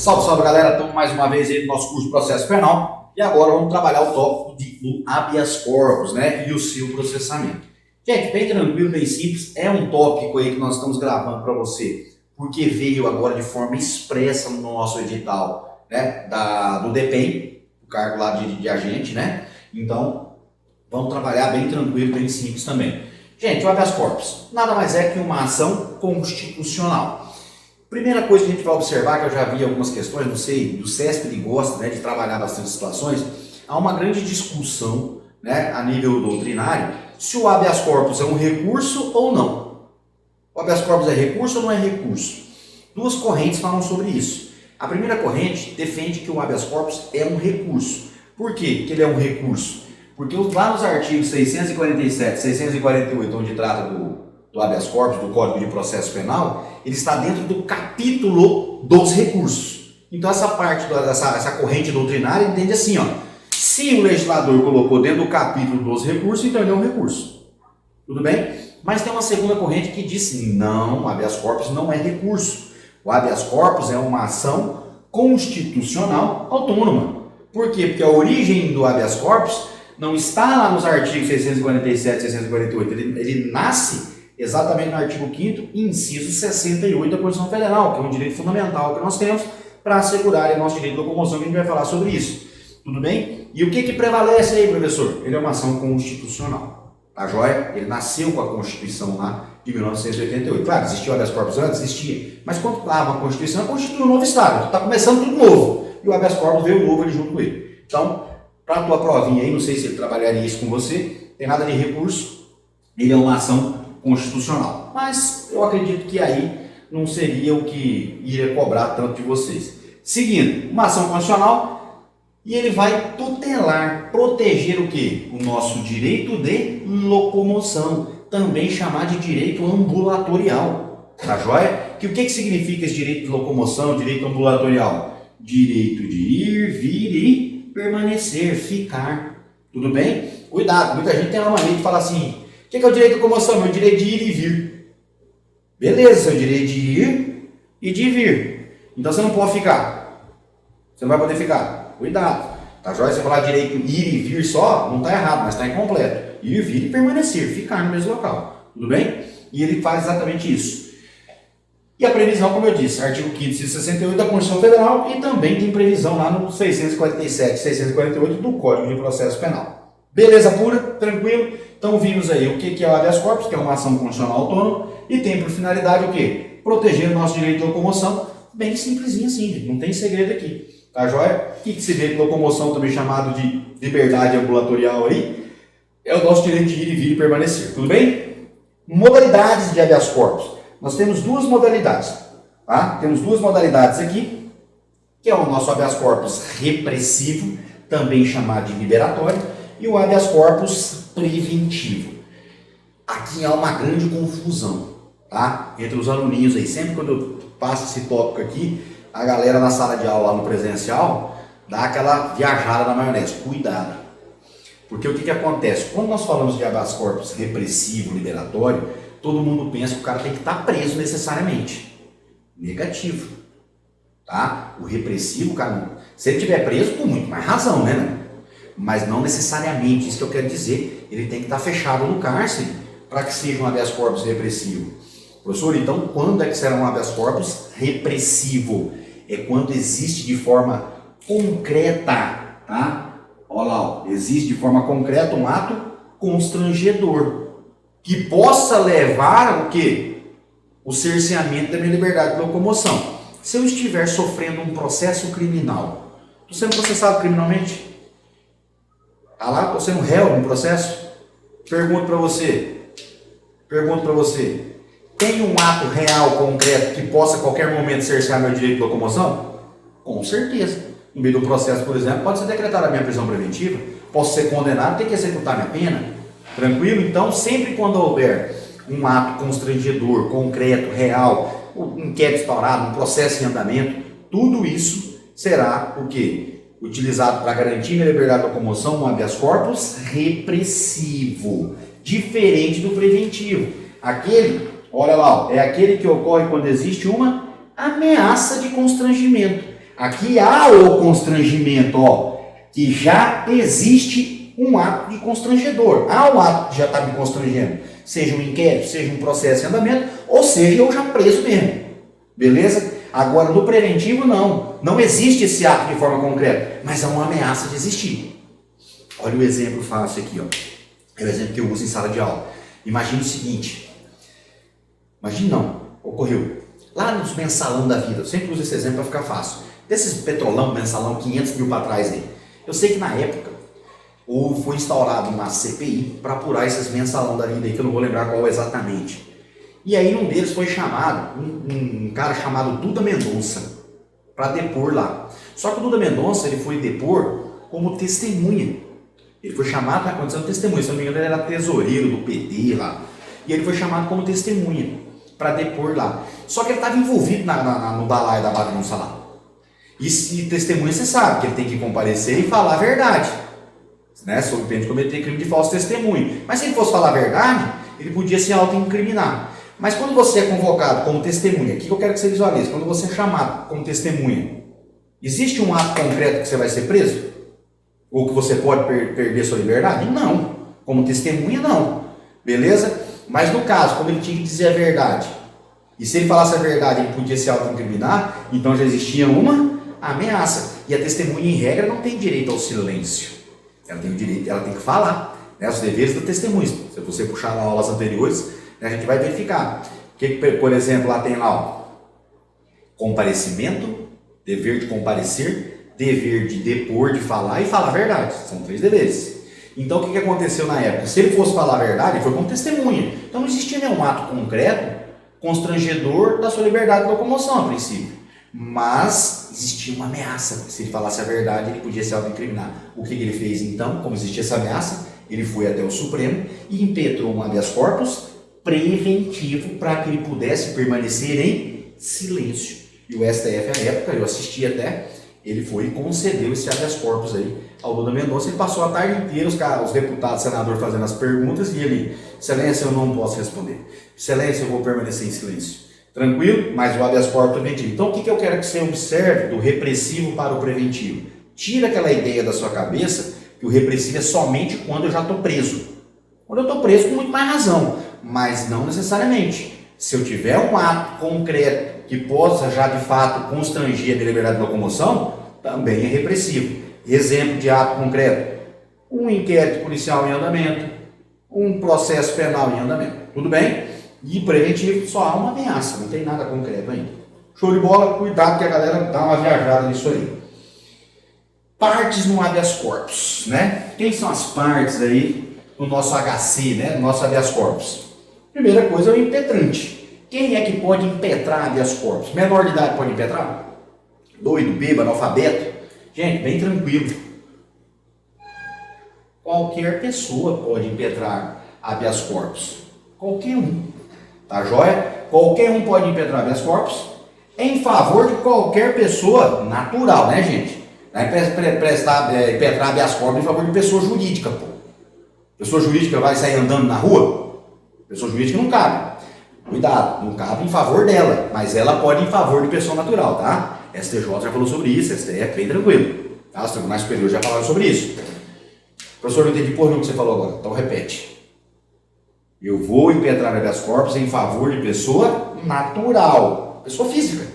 Salve, salve galera, estamos mais uma vez aí no nosso curso de processo penal e agora vamos trabalhar o tópico do habeas corpus, né, e o seu processamento. Gente, bem tranquilo, bem simples, é um tópico aí que nós estamos gravando para você, porque veio agora de forma expressa no nosso edital, né, do DPEM, o cargo lá de agente, né, então vamos trabalhar bem tranquilo, bem simples também. Gente, o habeas corpus nada mais é que uma ação constitucional. Primeira coisa que a gente vai observar, que eu já vi algumas questões, não sei, do CESP ele gosta, né, de trabalhar bastante situações, há uma grande discussão, né, a nível doutrinário, se o habeas corpus é um recurso ou não. O habeas corpus é recurso ou não é recurso? Duas correntes falam sobre isso. A primeira corrente defende que o habeas corpus é um recurso. Por quê que ele é um recurso? Porque lá nos artigos 647 e 648, onde trata do habeas corpus, do Código de Processo Penal, ele está dentro do capítulo dos recursos. Então essa parte, essa corrente doutrinária entende assim, ó, se o legislador colocou dentro do capítulo dos recursos, então ele é um recurso. Tudo bem? Mas tem uma segunda corrente que diz não, o habeas corpus não é recurso. O habeas corpus é uma ação constitucional autônoma. Por quê? Porque a origem do habeas corpus não está lá nos artigos 647 e 648, ele nasce exatamente no artigo 5º, inciso 68 da Constituição Federal, que é um direito fundamental que nós temos para assegurar o nosso direito de locomoção, que a gente vai falar sobre isso. Tudo bem? E o que prevalece aí, professor? Ele é uma ação constitucional. Tá joia? Ele nasceu com a Constituição lá de 1988. Claro, existia o habeas corpus antes? Existia. Mas quando lá uma Constituição, constitui um novo Estado. Está começando tudo novo. E o habeas corpus veio novo ali junto com ele. Então, para a tua provinha aí, não sei se ele trabalharia isso com você, tem nada de recurso, ele é uma ação constitucional. Mas eu acredito que aí não seria o que iria cobrar tanto de vocês. Seguindo, uma ação constitucional e ele vai tutelar, proteger o quê? O nosso direito de locomoção, também chamar de direito ambulatorial. Tá joia? O que significa esse direito de locomoção, direito ambulatorial? Direito de ir, vir e permanecer, ficar. Tudo bem? Cuidado, muita gente tem uma mania de falar assim: o que é o direito de locomoção? Meu direito de ir e vir. Beleza, seu direito de ir e de vir. Então você não pode ficar. Você não vai poder ficar. Cuidado. Tá joia? Você falar direito ir e vir só, não está errado, mas está incompleto. Ir, vir e permanecer, ficar no mesmo local. Tudo bem? E ele faz exatamente isso. E a previsão, como eu disse, artigo 5º, inciso 68 da Constituição Federal e também tem previsão lá no 647 e 648 do Código de Processo Penal. Beleza pura? Tranquilo? Então vimos aí o que é o habeas corpus, que é uma ação constitucional autônoma, e tem por finalidade o quê? Proteger o nosso direito de locomoção, bem simplesinho assim, gente. Não tem segredo aqui. Tá joia? O que esse direito de locomoção, também chamado de liberdade ambulatorial aí, é o nosso direito de ir e vir e permanecer. Tudo bem? Modalidades de habeas corpus. Nós temos duas modalidades. Tá? Temos duas modalidades aqui, que é o nosso habeas corpus repressivo, também chamado de liberatório, e o habeas corpus preventivo. Aqui há uma grande confusão, tá? Entre os aluninhos aí. Sempre quando eu passo esse tópico aqui, a galera na sala de aula lá no presencial dá aquela viajada na maionese. Cuidado. Porque o que acontece? Quando nós falamos de habeas corpus repressivo, liberatório, todo mundo pensa que o cara tem que estar preso necessariamente. Negativo. Tá? O repressivo, cara, se ele estiver preso, com muito mais razão, né? Mas não necessariamente, isso que eu quero dizer, ele tem que estar fechado no cárcere para que seja um habeas corpus repressivo. Professor, então quando é que será um habeas corpus repressivo? É quando existe de forma concreta, tá? Olha lá, ó, existe de forma concreta um ato constrangedor que possa levar o quê? O cerceamento da minha liberdade de locomoção. Se eu estiver sofrendo um processo criminal, estou sendo processado criminalmente? Tá lá, estou sendo réu no processo? Pergunto para você, tem um ato real, concreto, que possa a qualquer momento cercear meu direito de locomoção? Com certeza. No meio do processo, por exemplo, pode ser decretada a minha prisão preventiva, posso ser condenado, ter que executar minha pena. Tranquilo? Então, sempre quando houver um ato constrangedor, concreto, real, um inquérito instaurado, um processo em andamento, tudo isso será o quê? Utilizado para garantir minha liberdade de locomoção, um habeas corpus repressivo, diferente do preventivo. Aquele, olha lá, é aquele que ocorre quando existe uma ameaça de constrangimento. Aqui há o constrangimento, ó, que já existe um ato de constrangedor. Há um ato que já está me constrangendo. Seja um inquérito, seja um processo em andamento, ou seja, eu já preso mesmo. Beleza? Agora, no preventivo, não. Não existe esse ato de forma concreta, mas há uma ameaça de existir. Olha o exemplo fácil aqui, ó. É o exemplo que eu uso em sala de aula. Imagina o seguinte. Imagina não, ocorreu. Lá nos mensalão da vida, eu sempre uso esse exemplo para ficar fácil. Desses petrolão, mensalão, 500 mil para trás aí. Eu sei que na época foi instaurado uma CPI para apurar esses mensalão da vida aí, que eu não vou lembrar qual exatamente. E aí um deles foi chamado, um cara chamado Duda Mendonça, para depor lá. Só que o Duda Mendonça ele foi depor como testemunha. Ele foi chamado na condição de testemunha, se não me engano ele era tesoureiro do PT lá. E ele foi chamado como testemunha para depor lá. Só que ele estava envolvido no balaio da bagunça lá. E testemunha você sabe que ele tem que comparecer e falar a verdade, né? Sob pena de cometer crime de falso testemunho. Mas se ele fosse falar a verdade, ele podia se auto-incriminar. Mas quando você é convocado como testemunha, o que eu quero que você visualize? Quando você é chamado como testemunha, existe um ato concreto que você vai ser preso? Ou que você pode perder sua liberdade? Não. Como testemunha, não. Beleza? Mas no caso, como ele tinha que dizer a verdade, e se ele falasse a verdade, ele podia se auto-incriminar, então já existia uma ameaça. E a testemunha, em regra, não tem direito ao silêncio. Ela tem o direito, ela tem que falar, né? Os deveres da testemunha. Se você puxar lá aulas anteriores, a gente vai verificar. O que, por exemplo, lá tem lá, ó, comparecimento, dever de comparecer, dever de depor, de falar e falar a verdade. São 3 deveres. Então, o que aconteceu na época? Se ele fosse falar a verdade, ele foi como testemunha. Então, não existia nenhum ato concreto constrangedor da sua liberdade de locomoção, a princípio. Mas existia uma ameaça. Se ele falasse a verdade, ele podia se auto-incriminar. O que ele fez, então? Como existia essa ameaça, ele foi até o Supremo e impetrou um habeas corpus preventivo para que ele pudesse permanecer em silêncio. E o STF, à época, eu assisti até, ele foi e concedeu esse habeas corpus aí ao Duda Mendonça. Ele passou a tarde inteira, os deputados, senadores fazendo as perguntas e ele, excelência, eu não posso responder. Excelência, eu vou permanecer em silêncio. Tranquilo? Mas o habeas corpus preventivo. Então, o que eu quero que você observe do repressivo para o preventivo? Tira aquela ideia da sua cabeça que o repressivo é somente quando eu já estou preso. Quando eu estou preso, com muito mais razão. Mas não necessariamente. Se eu tiver um ato concreto que possa já de fato constranger a minha liberdade de locomoção, também é repressivo. Exemplo de ato concreto: um inquérito policial em andamento, um processo penal em andamento. Tudo bem? E preventivo só há uma ameaça, não tem nada concreto ainda. Show de bola? Cuidado que a galera dá uma viajada nisso aí. Partes no habeas corpus, né? Quem são as partes aí no nosso HC, né? No nosso habeas corpus? Primeira coisa é o impetrante. Quem é que pode impetrar habeas corpus? Menor de idade pode impetrar? Doido, bêbado, analfabeto? Gente, bem tranquilo. Qualquer pessoa pode impetrar habeas corpus. Qualquer um. Tá joia? Qualquer um pode impetrar habeas corpus em favor de qualquer pessoa natural, né, gente? Não é impetrar habeas corpus em favor de pessoa jurídica, pô. Pessoa jurídica vai sair andando na rua? Pessoa jurídica não cabe. Cuidado, não cabe em favor dela, mas ela pode em favor de pessoa natural, tá? STJ já falou sobre isso, STF, bem tranquilo. Tá? Os tribunais superiores já falaram sobre isso. Professor, não entendi porra o que você falou agora, então repete. Eu vou impetrar habeas corpus em favor de pessoa natural, pessoa física.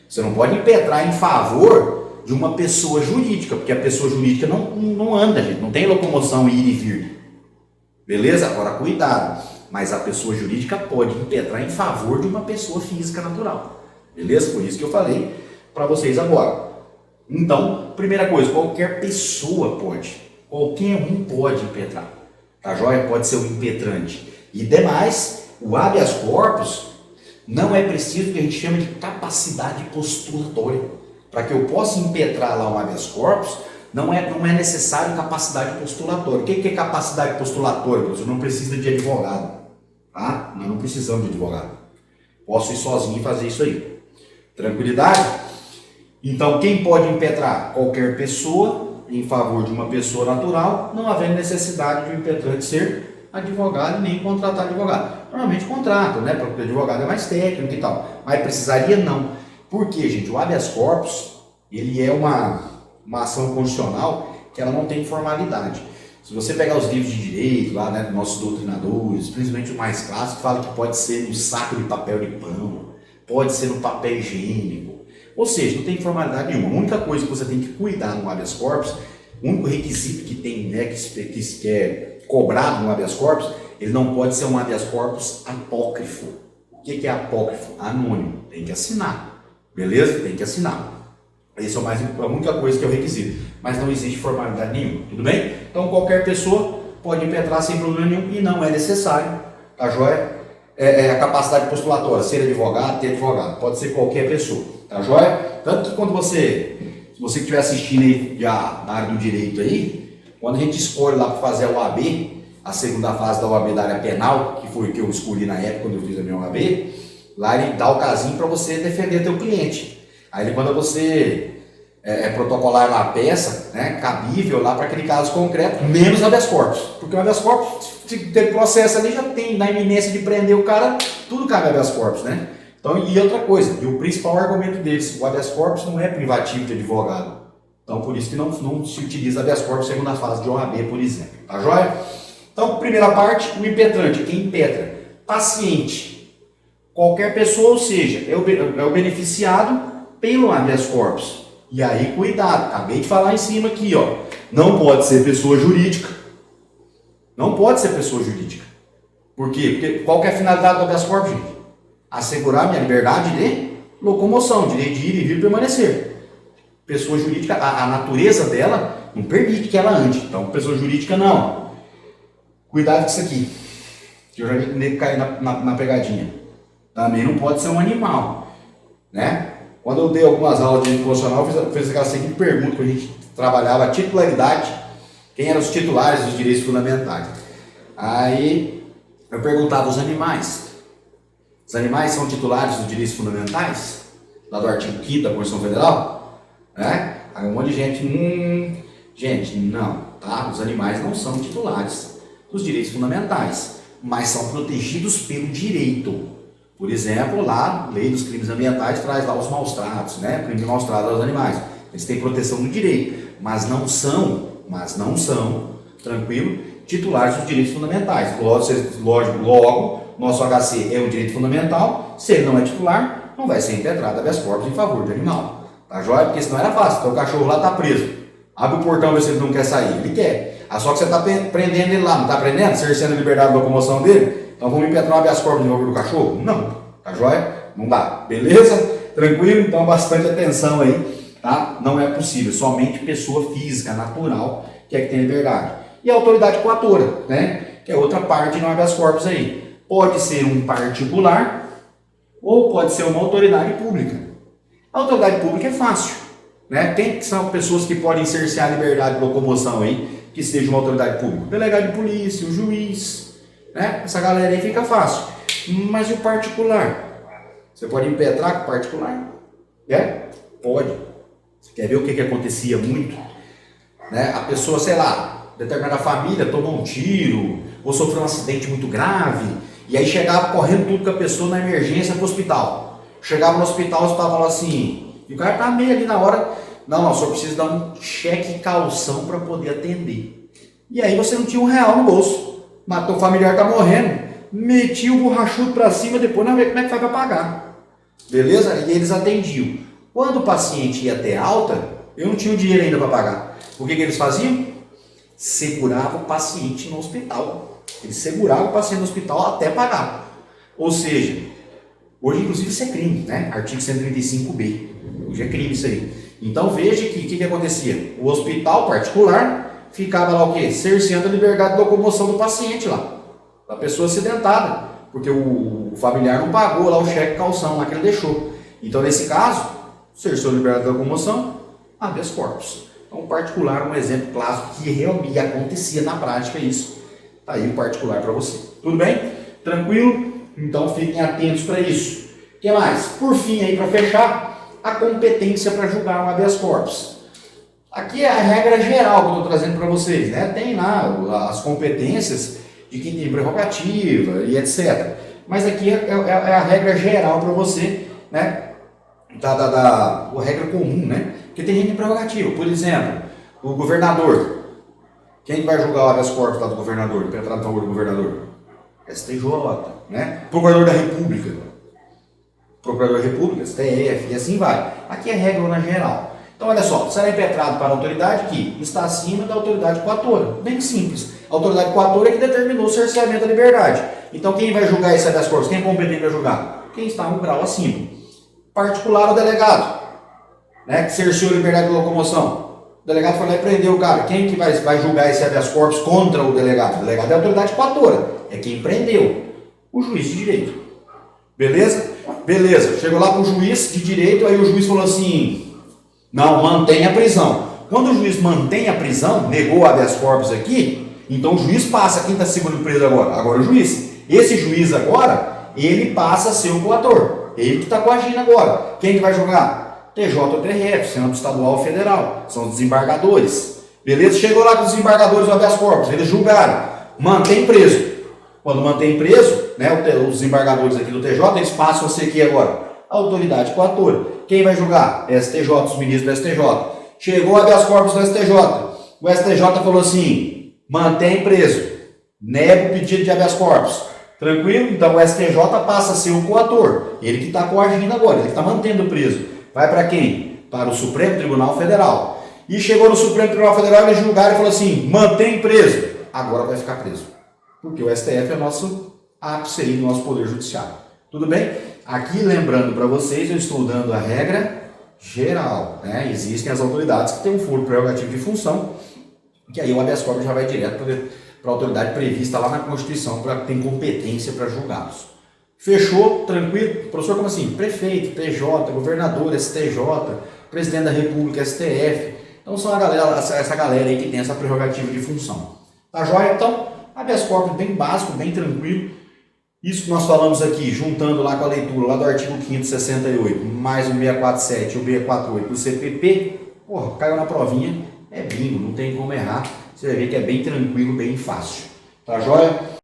Você não pode impetrar em favor de uma pessoa jurídica, porque a pessoa jurídica não anda, gente, não tem locomoção ir e vir. Beleza? Agora cuidado, mas a pessoa jurídica pode impetrar em favor de uma pessoa física natural. Beleza? Por isso que eu falei para vocês agora. Então, primeira coisa, qualquer pessoa pode, qualquer um pode impetrar. Tá joia? Pode ser o impetrante. E demais, o habeas corpus não é preciso o que a gente chama de capacidade postulatória. Para que eu possa impetrar lá um habeas corpus, não é necessário capacidade postulatória. O que é capacidade postulatória? Você não precisa de advogado. Tá? Nós não precisamos de advogado. Posso ir sozinho e fazer isso aí. Tranquilidade? Então, quem pode impetrar? Qualquer pessoa em favor de uma pessoa natural, não havendo necessidade de o impetrante ser advogado nem contratar advogado. Normalmente contrata, né? Porque o advogado é mais técnico e tal. Mas precisaria não. Por quê, gente? O habeas corpus, ele é uma ação constitucional que ela não tem formalidade. Se você pegar os livros de direito lá, né, dos nossos doutrinadores, principalmente o mais clássico, fala que pode ser no saco de papel de pão, pode ser no papel higiênico. Ou seja, não tem formalidade nenhuma. A única coisa que você tem que cuidar no habeas corpus, o único requisito que tem, né, que é cobrado no habeas corpus, ele não pode ser um habeas corpus apócrifo. O que é apócrifo? Anônimo. Tem que assinar. Beleza? Tem que assinar. Esse é a única coisa que é o requisito. Mas não existe formalidade nenhuma. Tudo bem? Então qualquer pessoa pode impetrar sem problema nenhum e não é necessário. Tá joia? A capacidade postulatória, ser advogado, ter advogado. Pode ser qualquer pessoa. Tá joia? Tanto que quando se você estiver assistindo aí já na área do direito aí, quando a gente escolhe lá para fazer a OAB, a segunda fase da OAB da área penal, que foi o que eu escolhi na época quando eu fiz a minha OAB, lá ele dá o casinho para você defender teu cliente. Aí ele manda você protocolar lá a peça, né, cabível lá para aquele caso concreto, menos habeas corpus. Porque o habeas corpus, se tem processo ali, já tem na iminência de prender o cara, tudo cabe habeas corpus, né? Então, e outra coisa, e o principal argumento deles, o habeas corpus não é privativo de advogado. Então, por isso que não se utiliza habeas corpus segunda fase de OAB, por exemplo. Tá joia? Então, primeira parte, o impetrante, quem impetra? Paciente. Qualquer pessoa, ou seja, é o beneficiado pelo habeas corpus. E aí, cuidado, acabei de falar em cima aqui, ó. Não pode ser pessoa jurídica. Não pode ser pessoa jurídica. Por quê? Porque qual que é a finalidade do habeas corpus, gente? Assegurar minha liberdade de locomoção, direito de ir e vir e permanecer. Pessoa jurídica, a natureza dela não permite que ela ande. Então, pessoa jurídica não. Cuidado com isso aqui, que eu já vi o nego cair na pegadinha. Também não pode ser um animal, né? Quando eu dei algumas aulas de direito constitucional, eu fiz aquela seguinte pergunta que a gente trabalhava, a titularidade, quem eram os titulares dos direitos fundamentais. Aí eu perguntava os animais. Os animais são titulares dos direitos fundamentais? Lá do artigo 5º da Constituição Federal? Né? Aí um monte de gente, gente, não, tá? Os animais não são titulares dos direitos fundamentais, mas são protegidos pelo direito. Por exemplo, lá, a Lei dos Crimes Ambientais traz lá os maus-tratos, né? Crime de maus-tratos aos animais. Eles têm proteção no direito, mas não são, tranquilo, titulares dos direitos fundamentais. Logo, nosso HC é um direito fundamental, se ele não é titular, não vai ser impetrado habeas corpus em favor do animal. Tá joia? Porque senão era fácil, então o cachorro lá tá preso. Abre o portão, vê se ele não quer sair. Ele quer. Só que você está prendendo ele lá, não está prendendo? Cerceando a liberdade de locomoção dele? Então vamos impetrar um habeas corpus em favor do cachorro? Não. Tá joia? Não dá. Beleza? Tranquilo? Então bastante atenção aí, tá? Não é possível. Somente pessoa física, natural, que é que tem liberdade. E a autoridade coatora, né? Que é outra parte no habeas corpus aí. Pode ser um particular ou pode ser uma autoridade pública. A autoridade pública é fácil, né? Quem são pessoas que podem cercear a liberdade de locomoção aí, que seja uma autoridade pública? O delegado de polícia, o juiz, né? Essa galera aí fica fácil. Mas e o particular? Você pode impetrar com o particular? Pode. Você quer ver o que acontecia muito? Né? A pessoa, sei lá, determinada família tomou um tiro ou sofreu um acidente muito grave e aí chegava correndo tudo com a pessoa na emergência para o hospital. Chegava no hospital, os estavam assim, e o cara tá meio ali na hora, não, só precisa dar um cheque calção para poder atender. E aí você não tinha R$1 no bolso, matou o familiar, tá morrendo, metia o borrachudo para cima, depois não vê como é que faz para pagar. Beleza? E eles atendiam. Quando o paciente ia ter alta, eu não tinha o dinheiro ainda para pagar. O que eles faziam? Segurava o paciente no hospital. Eles seguravam o paciente no hospital até pagar. Ou seja, hoje inclusive isso é crime, né? Artigo 135b. Hoje é crime isso aí. Então veja que o que acontecia? O hospital particular ficava lá o quê? Cerceando a liberdade de locomoção do paciente lá. Da pessoa acidentada. Porque o familiar não pagou lá o cheque calção lá que ele deixou. Então nesse caso, cerceou a liberdade de locomoção, habeas corpus. Então, particular é um exemplo clássico que realmente acontecia na prática isso. Tá aí o particular para você. Tudo bem? Tranquilo? Então, fiquem atentos para isso. O que mais? Por fim, aí para fechar, a competência para julgar um habeas corpus. Aqui é a regra geral que eu estou trazendo para vocês, né? Tem lá as competências de quem tem prerrogativa e etc. Mas aqui é a regra geral para você, né? A regra comum, né? Porque tem gente prerrogativa. Por exemplo, o governador. Quem vai julgar o habeas corpus lá do governador, impetrado em favor do governador? STJ, né? Procurador da República. Procurador da República, STF, e assim vai. Aqui é regra na geral. Então, olha só, será impetrado para a autoridade que está acima da autoridade coatora. Bem simples. A autoridade coatora é que determinou o cerceamento da liberdade. Então, quem vai julgar esse habeas corpus? Quem é competente para julgar? Quem está um grau acima. Particular o delegado, né, que cerceou a liberdade de locomoção. O delegado foi lá e prendeu o cara. Quem que vai julgar esse habeas corpus contra o delegado? O delegado é a autoridade coatora. É quem prendeu. O juiz de direito. Beleza? Beleza. Chegou lá para o juiz de direito, aí o juiz falou assim... Não, mantém a prisão. Quando o juiz mantém a prisão, negou o habeas corpus aqui, então o juiz passa, quem está segurando preso agora? Agora o juiz. Esse juiz agora, ele passa a ser o coator. Ele que está coagindo agora. Quem que vai julgar? TJ ou TRF, Senado Estadual ou Federal. São os desembargadores. Beleza? Chegou lá com os desembargadores do habeas corpus, eles julgaram. Mantém preso. Quando mantém preso, né, os desembargadores aqui do TJ, eles passam a ser aqui agora. Autoridade coatora. Quem vai julgar? STJ, os ministros do STJ. Chegou o habeas corpus do STJ. O STJ falou assim, mantém preso. Nega o pedido de habeas corpus. Tranquilo? Então o STJ passa a ser o coator. Ele que está coagindo agora, ele que está mantendo preso. Vai para quem? Para o Supremo Tribunal Federal. E chegou no Supremo Tribunal Federal, eles julgaram e falou assim, mantém preso. Agora vai ficar preso. Porque o STF é nosso ápice aí do nosso Poder Judiciário. Tudo bem? Aqui, lembrando para vocês, eu estou dando a regra geral, né? Existem as autoridades que têm um foro prerrogativo de função, que aí o habeas corpus já vai direto para a autoridade prevista lá na Constituição, para ter competência para julgá-los. Fechou? Tranquilo? Professor, como assim? Prefeito, TJ, governador, STJ, presidente da República, STF. Então, são essa galera aí que tem essa prerrogativa de função. Tá joia? Então, habeas corpus bem básico, bem tranquilo. Isso que nós falamos aqui, juntando lá com a leitura lá do artigo 568, mais o 647 e o 648 do CPP, porra, caiu na provinha, é bingo, não tem como errar. Você vai ver que é bem tranquilo, bem fácil. Tá joia?